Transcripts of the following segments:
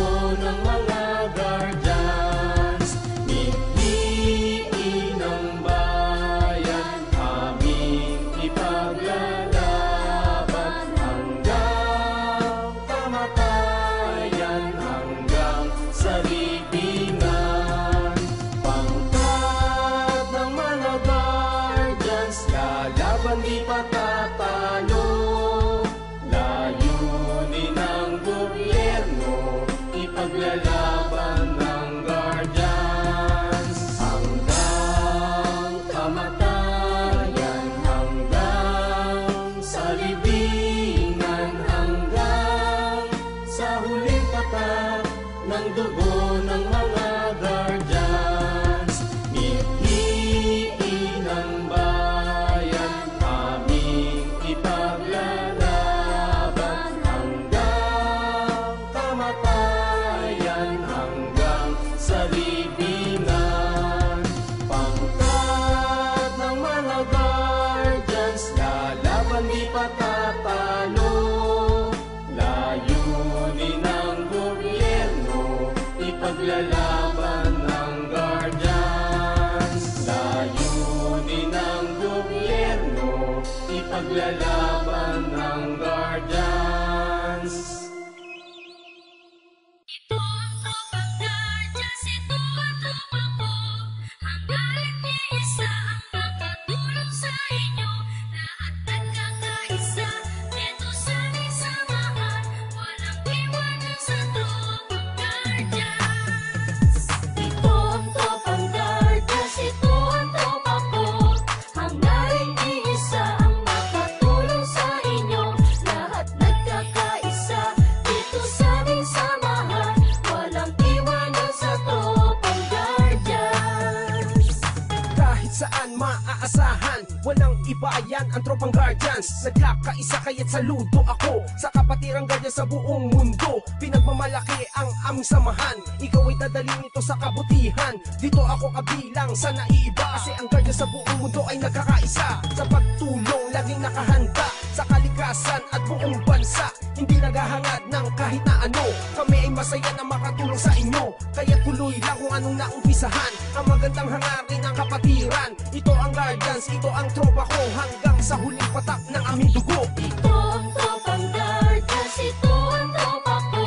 dugo ng mga guardians. Piliin ng bayan, aming ipaglalaban hanggang kamatayan, hanggang sa libingan. Pangkat ng mga guardians, lalaban di patatalo. Layunin ng gobyerno, ipaglalaban ng guardians hanggang kamatayan, hanggang sa libingan, hanggang sa huling patak ng dugo ng mga guardians. Mithiin ng bayan, aming ipaglalaban hanggang kamatayan, hanggang sa libingan. Pangkat ng mga guardians, lalaban di patatalo. Layunin ng gobyerno, ipaglalaban ng guardians. Layunin ng gobyerno, ipaglalaban ng guardians. Ito ang tropang guardians, ito ang tropa ko. Hangga't iisa ang makatulong sa inyo. Lahat nagkakaisa, dito sa aming samahan. Walang iwanan sa tropang guardians. Ito ang tropang guardians, ito ang tropa ko. Hangga't iisa ang makatulong sa inyo. Lahat nagkakaisa, dito sa aming samahan. Walang iwanan sa tropang guardians. Kahit saan maaasahan, walang iba yan ang tropang guardians. Nagkakaisa kaya't saludo ako sa kapatirang guardians sa buong mundo. Pinagmamalaki ang aming samahan, ikaw ay dadalhin ito sa kabutihan. Dito ako kabilang sa naiiba, kasi ang guardians sa buong mundo ay nagkakaisa. Sa pagtulong, laging nakahanda sa kalikasan at buong bansa. Hindi naghahangad ng kahit na ano, kami ay masaya na makatulong sa inyo. Kaya tuloy lang kung anong naumpisahan, ang magandang hangarin ng kapatiran. Ito ang guardians, ito ang tropa ko, hanggang sa huling patak ng aming dugo. Ito ang tropang guardians, ito ang tropa ko.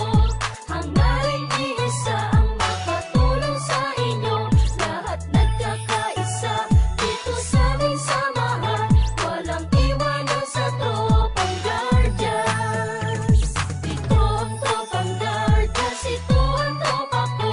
Hangga't iisa ang makatulong sa inyo. Lahat nagkakaisa, dito sa aming samahan. Walang iwanan sa tropang guardians. Ito ang tropang guardians, ito ang tropa ko.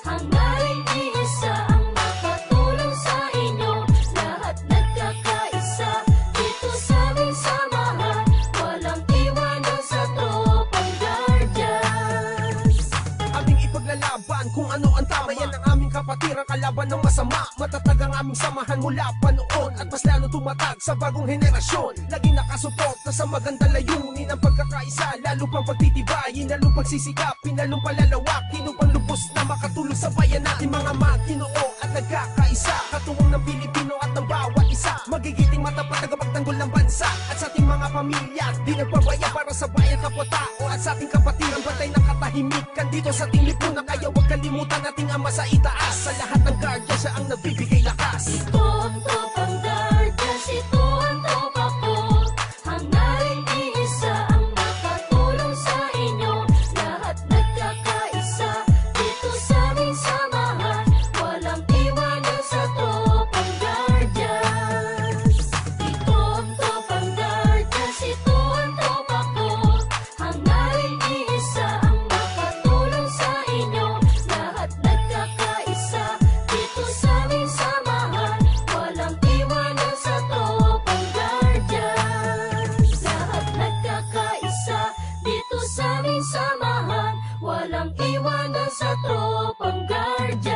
Hangga't iisa ang makatulong sa inyo. Lahat nagkakaisa, dito sa aming samahan. Walang iwanan sa tropang guardians. Aming ipaglalaban kung ano ang tama, yan ang aming kapatiran, kalaban ng masama. Matatag ang aming samahan mula pa noon, at mas lalo tumatag sa bagong henerasyon. Laging nakasuporta sa magandang layunin ang pagkakaisa, lalo pang pagtitibayin, lalo pagsisikapin, lalong palalawakin upang lubos na makatulong sa bayan natin. Mga Maginoo at nagkakaisa, katuwang ng Pilipino at ng bawat isa. Magigiting matapat tagapagtanggol ng bansa at sa ating mga pamilya, di nagpabaya para sa bayan kapwa-tao. At sa ating kapatiran, bantay ng katahimikan dito sa ating lipunan. Kaya huwag kalimutan ating Ama sa itaas. Sa lahat ng guardians, siya ang nagbibigay lakas. Ito ang tropang guardians, ito ang tropa ko. Hangga't iisa ang makatulong sa inyo. Lahat nagkakaisa, dito sa aming samahan. Walang iwanan sa tropang guardians. Ito ang tropang guardians, ito ang tropa ko. Hangga't iisa ang makatulong sa inyo. Lahat nagkakaisa, dito sa aming samahan. Walang iwanan sa tropang guardians. Lahat nagkakaisa, dito sa aming samahan. Walang iwanan sa tropang guardians.